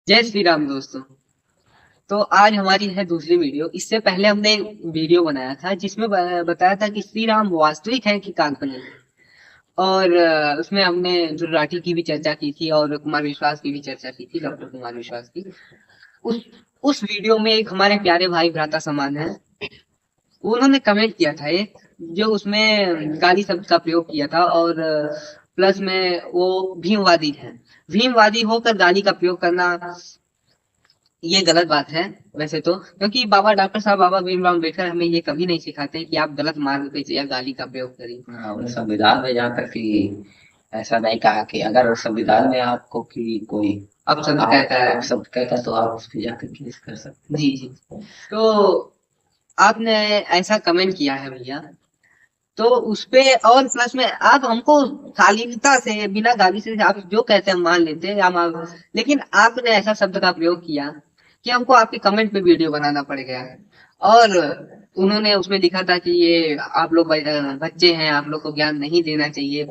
जय श्री राम दोस्तों। तो आज हमारी है दूसरी वीडियो। इससे पहले हमने एक वीडियो बनाया था जिसमें बताया था कि श्री राम वास्तविक है कि काल्पनिक। और उसमें हमने राठी की भी चर्चा की थी और कुमार विश्वास की भी चर्चा की थी, डॉक्टर कुमार विश्वास की। उस उस वीडियो में एक हमारे प्यारे भाई भ्राता समान है, उन्होंने कमेंट किया था एक, जो उसमें गाली शब्द का प्रयोग किया था। और प्लस में वो भीमवादी है। भीमवादी होकर गाली का प्रयोग करना ये गलत बात है वैसे तो, क्योंकि बाबा डॉक्टर साहब बाबा भीमराव अम्बेडकर हमें ये कभी नहीं सिखाते कि आप गलत मार्ग पे या गाली का प्रयोग करें। हाँ, और संविधान में जहाँ तक कि ऐसा नहीं कहा कि अगर संविधान में आपको कि कोई अब शब्द कहता है। आप शब्द कहता तो आप उस पर जाकर केस कर सकते जी जी। तो आपने ऐसा कमेंट किया है भैया, तो उस पे और प्लस में आप हमको शालीनता से बिना गाली से आप जो कहते हैं हम मान लेते हैं लेकिन आपने ऐसा शब्द का प्रयोग किया कि हमको आपके कमेंट पे वीडियो बनाना पड़ गया। और उन्होंने उसमें लिखा था कि ये आप लोग बच्चे हैं, आप लोग को ज्ञान नहीं देना चाहिए,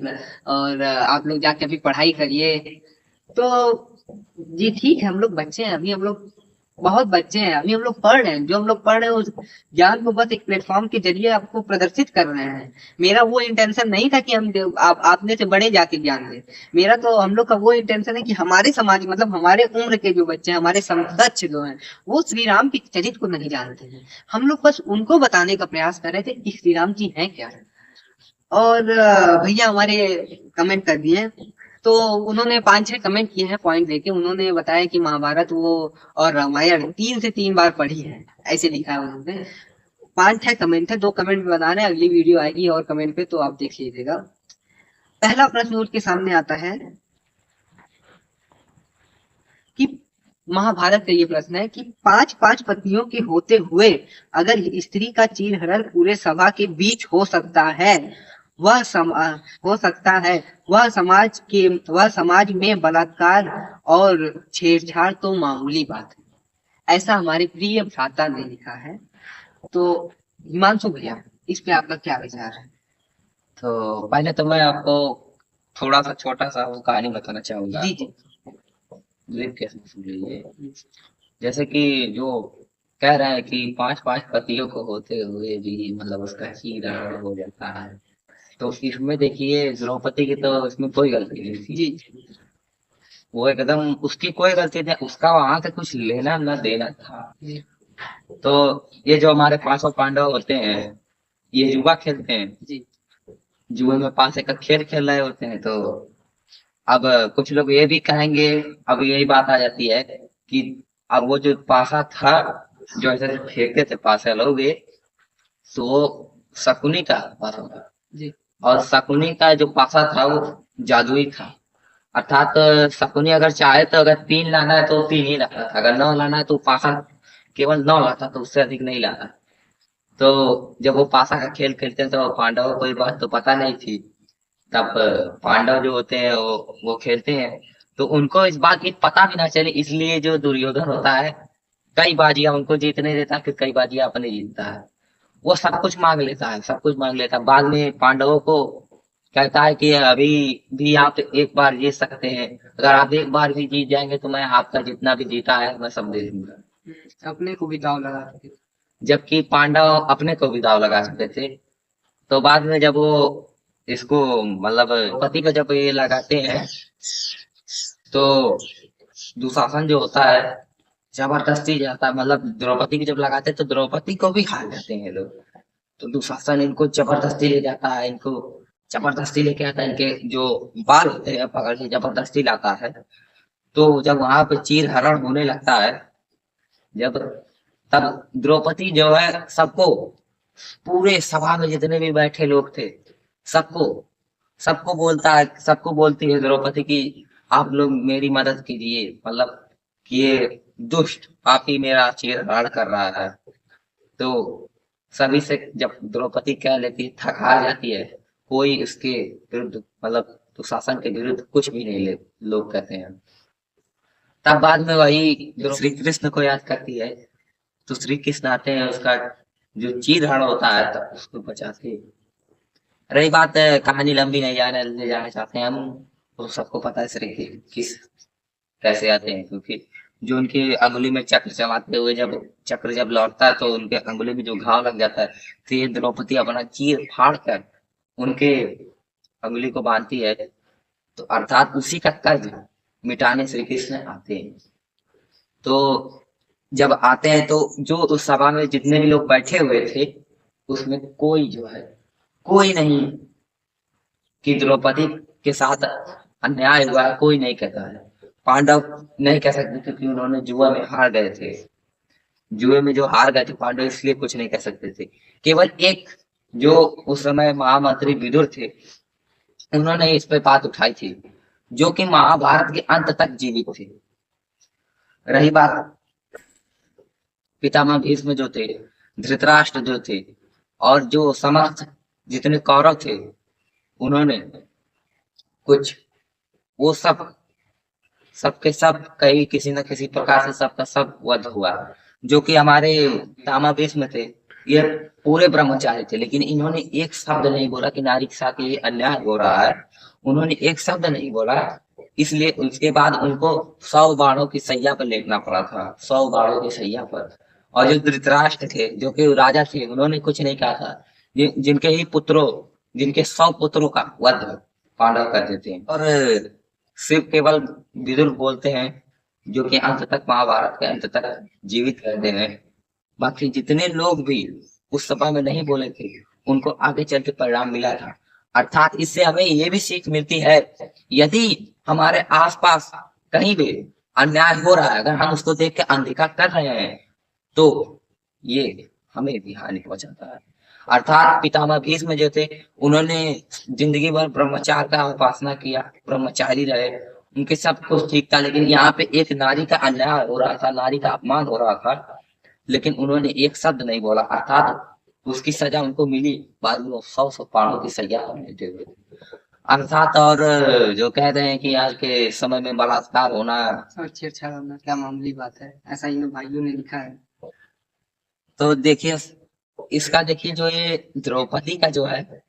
और आप लोग जाके अभी पढ़ाई करिए। तो जी ठीक है, हम लोग बच्चे हैं, अभी हम लोग बहुत बच्चे हैं, अभी हम लोग पढ़ रहे हैं, जो हम लोग पढ़ रहे हैं उस ज्ञान को बस एक प्लेटफॉर्म के जरिए आपको प्रदर्शित कर रहे हैं। मेरा वो इंटेंशन नहीं था कि आप आपने से बड़े जाके ज्ञान दें। मेरा तो हम लोग का वो इंटेंशन है कि हमारे समाज मतलब हमारे उम्र के जो बच्चे हैं, हमारे समकक्ष जो हैं, वो श्री राम के चरित्र को नहीं जानते हैं। हम लोग बस उनको बताने का प्रयास कर रहे थे कि श्री राम जी हैं क्या। और भैया हमारे कमेंट कर दिए। तो उन्होंने 5-6 कमेंट किए हैं पॉइंट देके। उन्होंने बताया कि महाभारत वो और रामायण 3 से 3 बार पढ़ी है, ऐसे लिखा है उन्होंने। 5-6 कमेंट है, 2 कमेंट बना रहे हैं, अगली वीडियो आएगी और कमेंट पे तो आप देख लीजिएगा। पहला प्रश्न उठ के सामने आता है कि महाभारत का ये प्रश्न है कि 5-5 पत्नियों के होते हुए अगर स्त्री का चीरहरण पूरे सभा के बीच हो सकता है, वह समा हो सकता है वह समाज में बलात्कार और छेड़छाड़ तो मामूली बात है। ऐसा हमारे प्रिय भ्राता ने लिखा है। तो हिमांशु भैया, इस पे आपका क्या विचार है? तो पहले तो मैं आपको थोड़ा सा छोटा सा वो कहानी बताना चाहूंगा। जी जी। ब्रीफ केस में सुन लीजिए। जैसे कि जो कह रहा है कि 5-5 पतियों को होते हुए भी मतलब उसका ही रहा हो जाता है। तो इसमें देखिए द्रौपदी की तो इसमें कोई गलती नहीं थी। जी वो एकदम उसकी कोई गलती नहीं, उसका वहां से कुछ लेना न देना था। जी तो ये जो हमारे 500 पांडव होते हैं, ये जुआ खेलते हैं। जी जुए में पांच एक का खेल खेल रहे होते हैं। तो अब कुछ लोग ये भी कहेंगे, अब यही बात आ जाती है कि अब वो जो पासा था, जो ऐसे फेंकते थे पासा लोग ये, तो वो शकुनी का पासा था। जी और शकुनी का जो पासा था वो जादुई था। अर्थात शकुनी अगर चाहे तो अगर 3 लाना है तो 3 ही लाता था, अगर 9 लाना है तो पासा केवल 9 लाता, तो उससे अधिक नहीं लाता। तो जब वो पासा का खेल खेलते थे तो पांडवों को ये बात तो पता नहीं थी। तब पांडव जो होते हैं वो खेलते हैं, तो उनको इस बात की पता भी ना चले, इसलिए जो दुर्योधन होता है कई बाजियां उनको जीतने देता है, फिर कई बाजियां अपने जीतता है। वो सब कुछ मांग लेता है, सब कुछ मांग लेता है, बाद में पांडवों को कहता है कि अभी भी आप एक बार जीत सकते हैं, अगर आप एक बार भी जीत जाएंगे तो मैं आपका जितना भी जीता है मैं सब दे दूंगा। अपने को भी दाव लगा के। जबकि पांडव अपने को भी दाव लगा सकते थे। तो बाद में जब वो इसको मतलब पति को जब ये लगाते हैं, तो दुशासन जो होता है जबरदस्ती जाता है, मतलब द्रौपदी की जब लगाते हैं तो द्रौपदी को भी खा जाते हैं लोग। तो दुशासन इनको जबरदस्ती ले जाता है, इनको जबरदस्ती लेके आता है, इनके जो बाल होते हैं पकड़ के जबरदस्ती लाता है। तो जब वहां पे चीर हरण होने लगता है, जब तब द्रौपदी जो है सबको, पूरे सभा में जितने भी बैठे लोग थे, सबको सबको बोलता है, सबको बोलती है द्रौपदी की आप लोग मेरी मदद कीजिए, मतलब कि ये दुष्ट पापी मेरा चीरहरण कर रहा है। तो सभी से जब द्रौपदी कह लेती है, थक हार जाती है, कोई उसके विरुद्ध मतलब दुशासन के विरुद्ध कुछ भी नहीं ले लोग कहते हैं। तब बाद में वही श्री कृष्ण को याद करती है, तो श्री कृष्ण आते हैं, उसका जो चीरहरण होता है तब उसको बचाते हैं। रही बात कहानी लंबी नहीं जाने ले जाना चाहते हैं हम, तो सबको पता है श्री किस कैसे आते हैं, क्योंकि जो उनके अंगुली में चक्र चलाते हुए जब चक्र जब लौटता है तो उनके अंगुली में जो घाव लग जाता है, तो ये द्रौपदी अपना चीर फाड़ कर उनके अंगुली को बांधती है। तो अर्थात उसी का कर्ज मिटाने श्री कृष्ण आते हैं। तो जब आते हैं तो जो उस सभा में जितने भी लोग बैठे हुए थे, उसमें कोई जो है, कोई नहीं कि द्रौपदी के साथ अन्याय हुआ है, कोई नहीं कहता है। पांडव नहीं कह सकते क्योंकि उन्होंने जुआ में हार गए थे। जुए में जो हार गए थे पांडव, इसलिए कुछ नहीं कह सकते थे। केवल एक जो उस समय महामंत्री विदुर थे, उन्होंने इस पे बात उठाई थी, जो कि महाभारत के अंत तक जीवित थे। रही बात पितामह भीष्म जो थे, धृतराष्ट्र जो थे, और जो समस्त जितने कौरव थे, उन्होंने कुछ वो सब सबके सब कहीं किसी न किसी प्रकार से सबका सब वध हुआ। जो कि हमारे पितामह भीष्म थे, ये पूरे ब्रह्मचारी थे, लेकिन इन्होंने एक शब्द नहीं बोला कि नारी के साथ ये अन्याय हो रहा है। उन्होंने एक शब्द नहीं बोला, इसलिए उसके बाद उनको 100 बाणों की सैया पर लेटना पड़ा था, 100 बाणों की सैया पर। और जो धृतराष्ट्र थे, जो कि राजा थे, उन्होंने कुछ नहीं कहा था। जिनके ही पुत्रों, जिनके 100 पुत्रों का वध पांडव कर देते हैं, और सिर्फ केवल विदुर बोलते हैं, जो कि अंत तक महाभारत के अंत तक जीवित रहते हैं। बाकी जितने लोग भी उस सभा में नहीं बोले थे, उनको आगे चल के परिणाम मिला था। अर्थात इससे हमें ये भी सीख मिलती है, यदि हमारे आसपास कहीं भी अन्याय हो रहा है, अगर हम उसको देख के अनदेखा कर रहे हैं, तो ये हमें भी हानि पहुंचाता है। अर्थात पितामह भीष्म जो थे, उन्होंने जिंदगी भर ब्रह्मचार्य का उपासना किया, ब्रह्मचारी रहे, उनके सब कुछ ठीक था। लेकिन यहाँ पे एक नारी का अन्याय हो रहा था, नारी का अपमान हो रहा था, लेकिन उन्होंने एक शब्द नहीं बोला। अर्थात उसकी सजा उनको मिली, बाद में वो 100 पाणों की सजा लेते हुए। अर्थात और जो कहते हैं कि आज के समय में बलात्कार होना और छेड़छाड़ होना क्या मामूली बात है, ऐसा इन भाइयों ने लिखा है। तो देखिए, इसका देखिए जो ये द्रौपदी का जो है,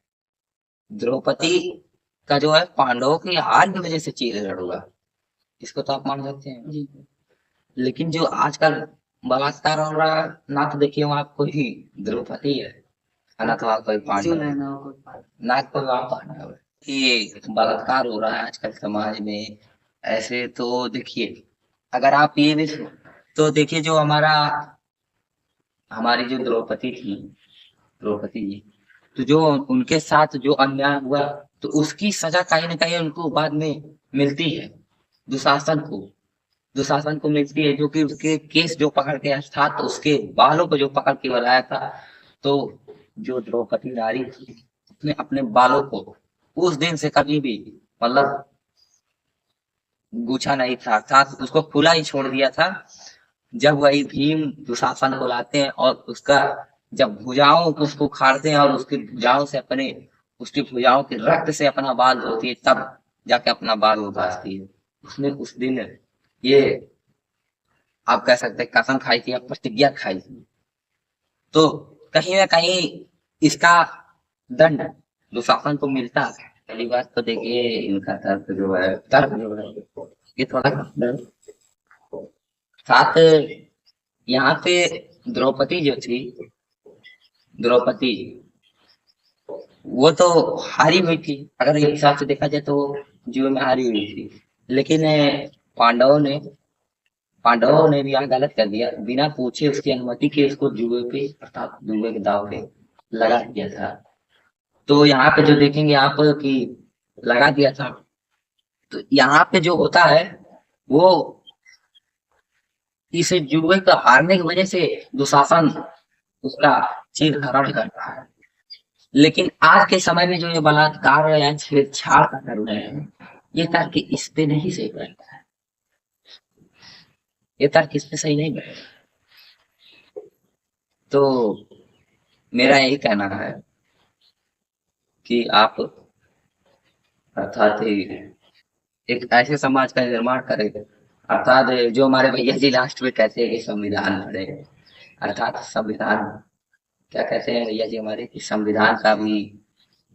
द्रौपदी का जो है पांडवों की हार की वजह से चीर हुआ, इसको तो आप मान सकते हैं जी। लेकिन जो आजकल बलात्कार हो रहा है, ना तो देखिए वहां कोई द्रौपदी है, ना तो वहां कोई जो पांडव है, नैना को ना कोई वहां पांडव है। ये बलात्कार हो रहा है आजकल समाज में। ऐसे तो देखिए, अगर आप ये भी तो देखिए, जो हमारी जो द्रौपदी थी, द्रौपदी जी, तो जो उनके साथ जो अन्याय हुआ, तो उसकी सजा कहीं ना कहीं उनको बाद में मिलती है। दुशासन को दुशासन को मिलती है, जो कि उसके केस जो पकड़ के था, तो उसके बालों को जो पकड़ के बनाया था। तो जो द्रौपदी नारी थी, उसने अपने बालों को उस दिन से कभी भी मतलब गुछा नहीं था, अर्थात उसको खुला ही छोड़ दिया था। जब वही भीम दुशासन को लाते हैं और उसका जब भुजाओं को उसको उखाड़ते हैं और उसकी भुजाओं से अपने उसकी भुजाओं के रक्त से अपना बाल धोती है, तब जाके अपना बाल वो बाजती है। उसने उस दिन ये आप कह सकते हैं कसम खाई थी या प्रतिज्ञा खाई थी। तो कहीं ना कहीं इसका दंड दुशासन को मिलता है। पहली बात तो देखिए, इनका तर्क जो है ये थोड़ा साथ यहाँ पे द्रौपदी जो थी, द्रौपदी वो तो हारी हुई थी, अगर एक हिसाब से देखा जाए तो जुए में हारी हुई थी। लेकिन पांडवों ने भी यहाँ गलत कर दिया, बिना पूछे उसकी अनुमति के उसको जुए पे, अर्थात जुए के दाव पे लगा दिया था। तो यहाँ पे जो देखेंगे आप कि लगा दिया था, तो यहाँ पे जो होता है वो इस जुए को हारने की वजह से दुशासन उसका चीर हरण करता है। लेकिन आज के समय में जो ये बलात्कार या छेड़छाड़ का कर रहे हैं, ये तर्क इस पे नहीं सही बैठता है, ये तर्क इस पे सही नहीं बैठता। तो मेरा यही कहना है कि आप अर्थात एक ऐसे समाज का निर्माण करें, अर्थात जो हमारे भैया जी लास्ट में कहते हैं कि संविधान पढ़े, अर्थात संविधान क्या कहते हैं भैया जी हमारे, कि संविधान का भी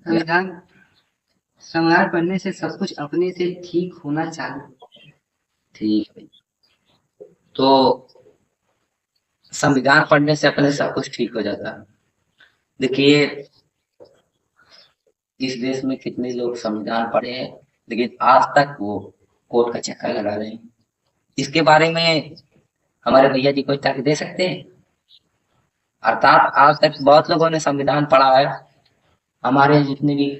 संविधान संविधान पढ़ने से सब कुछ अपने से ठीक होना चाहिए। ठीक है। तो संविधान पढ़ने से अपने सब कुछ ठीक हो जाता है। देखिए इस देश में कितने लोग संविधान पढ़े हैं, लेकिन आज तक वो कोर्ट का चक्कर लगा रहे हैं। इसके बारे में हमारे भैया जी कोई तर्क दे सकते हैं? अर्थात आज तक बहुत लोगों ने संविधान पढ़ा है। हमारे जितने भी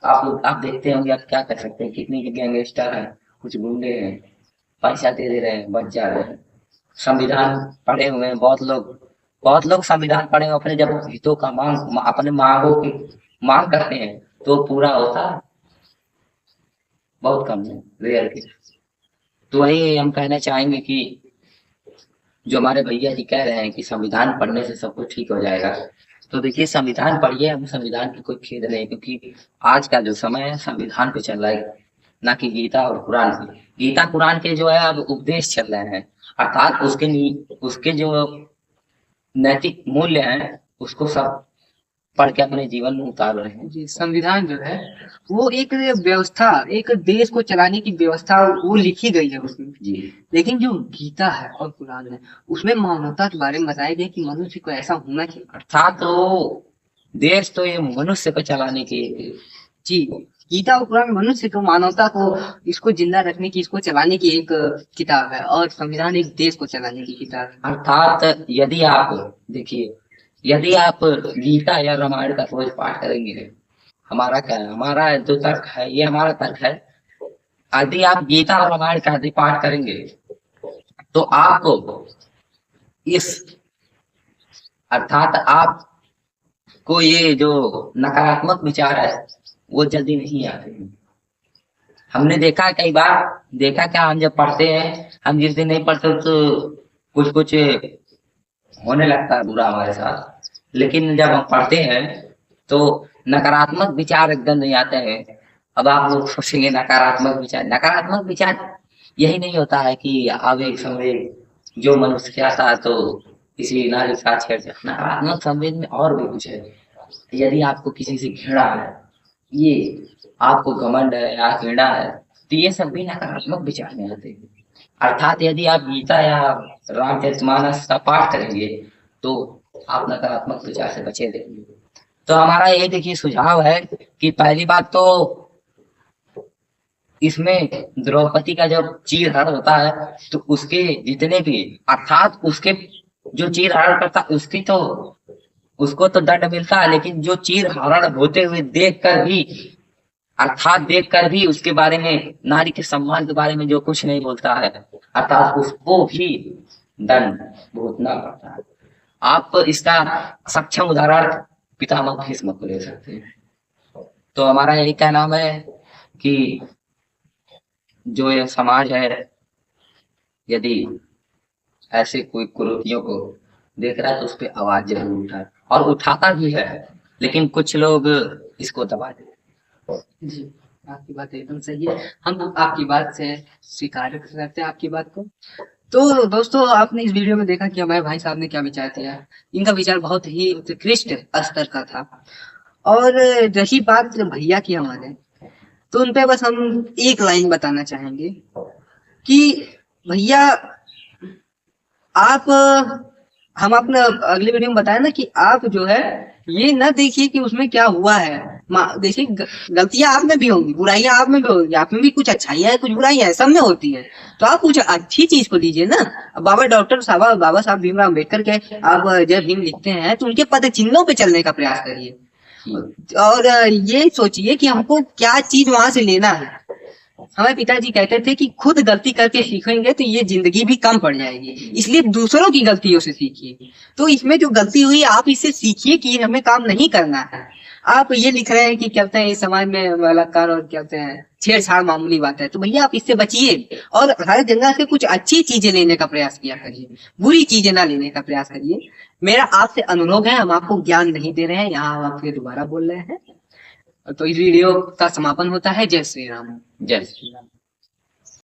आप देखते होंगे, आप क्या कर सकते हैं, कितनी गैंगस्टर हैं, कुछ गुंडे हैं, पैसा दे रहे हैं, बच जा रहे हैं। संविधान पढ़े हुए हैं बहुत लोग संविधान पढ़े हुए अपने जब हितों का अपने मांगों की मांग करते हैं तो पूरा होता बहुत कम है, रेयर केस। तो वही हम कहना चाहेंगे कि जो हमारे भैया जी कह रहे हैं कि संविधान पढ़ने से सब कुछ ठीक हो जाएगा, तो देखिए संविधान पढ़िए, हमें संविधान की कोई खेद नहीं, क्योंकि आज का जो समय है संविधान पे चल रहा है, ना कि गीता और कुरान की। गीता कुरान के जो है अब उपदेश चल रहे हैं, अर्थात उसके जो नैतिक मूल्य हैं उसको सब पढ़ के अपने जीवन में उतार रहे हैं। जी, संविधान जो है वो एक व्यवस्था, एक देश को चलाने की व्यवस्था वो लिखी गई है उसमें जी। लेकिन जो गीता है और कुरान है उसमें मानवता के बारे में बताया गया कि मनुष्य को ऐसा होना चाहिए। अर्थात तो देश तो ये मनुष्य को चलाने की, जी, गीता और कुरान मनुष्य को, मानवता को, इसको जिंदा रखने की, इसको चलाने की एक किताब है, और संविधान एक देश को चलाने की किताब है। अर्थात यदि आप देखिए, यदि आप गीता या रामायण का रोज पाठ करेंगे, हमारा क्या है, हमारा जो तर्क है, ये हमारा तर्क है, यदि आप गीता और रामायण का यदि पाठ करेंगे तो आपको इस अर्थात आपको ये जो नकारात्मक विचार है वो जल्दी नहीं आते हैं। हमने देखा कई बार, देखा क्या, हम जब पढ़ते हैं, हम जिस दिन नहीं पढ़ते तो कुछ होने लगता है बुरा हमारे साथ, लेकिन जब हम पढ़ते हैं तो नकारात्मक विचार एकदम नहीं आते हैं। अब आप लोग सोचेंगे नकारात्मक विचार यही नहीं होता है कि आवेग संवेग जो मनुष्य के आता है तो किसी नारी के साथ छेड़छाड़। नकारात्मक संवेद में और भी कुछ है। यदि आपको किसी से घृणा है, ये आपको घमंड है या घृणा है, तो ये सब भी नकारात्मक विचार में आते हैं। अर्थात यदि आप गीता या रामचरितमानस का पाठ करेंगे तो आप नकारात्मक विचार से बचे रहेंगे। तो हमारा यही देखिए सुझाव है कि पहली बात तो इसमें द्रौपदी का जब चीरहरण होता है तो उसके जितने भी, अर्थात उसके जो चीरहरण करता उसकी तो उसको तो दंड मिलता है, लेकिन जो चीरहरण होते हुए देख कर भी उसके बारे में, नारी के सम्मान के बारे में जो कुछ नहीं बोलता है, अर्थात उसको भी दंड भुगतना पड़ता है। आप इसका सक्षम उदाहरण पितामह भीष्म को ले सकते हैं। तो हमारा यही कहना है कि जो ये समाज है, यदि ऐसे कोई कुरीतियों को देख रहा है तो उस पर आवाज जरूर उठाए, और उठाता भी है, लेकिन कुछ लोग इसको दबा देते। जी, आपकी बात एकदम सही है, हम आपकी बात से स्वीकार करते हैं आपकी बात को। तो दोस्तों, आपने इस वीडियो में देखा कि हमारे भाई साहब ने क्या विचार दिया। इनका विचार बहुत ही उत्कृष्ट स्तर का था। और रही बात भैया की हमारे, तो उन पे बस हम एक लाइन बताना चाहेंगे कि भैया आप, हम अपने अगले वीडियो में बताया ना कि आप जो है ये न देखिए कि उसमें क्या हुआ है। देखिए गलतियां आप में भी होंगी, बुराइयां आप में भी होंगी, आप में भी कुछ अच्छाइयां है, कुछ बुराइयां है, सब में होती है। तो आप कुछ अच्छी चीज को लीजिए ना। बाबा साहब भीमराव अम्बेडकर के आप जब भीम लिखते हैं तो उनके पद चिन्हों पे चलने का प्रयास करिए, और ये सोचिए कि हमको क्या चीज वहां से लेना है। हमारे पिताजी कहते थे कि खुद गलती करके सीखेंगे तो ये जिंदगी भी कम पड़ जाएगी, इसलिए दूसरों की गलतियों से सीखिए। तो इसमें जो गलती हुई आप इससे सीखिए कि हमें काम नहीं करना है। आप ये लिख रहे हैं कि क्या कहते हैं इस समाज में बलात्कार और क्या कहते हैं छेड़छाड़ मामूली बात है, तो भैया आप इससे बचिए और हर जगह से कुछ अच्छी चीजें लेने का प्रयास किया करिए, बुरी चीजें ना लेने का प्रयास करिए। मेरा आपसे अनुरोध है, हम आपको ज्ञान नहीं दे रहे हैं, यहाँ हम आपके दोबारा बोल रहे हैं। तो इस वीडियो का समापन होता है। जय श्री राम। जय श्री राम।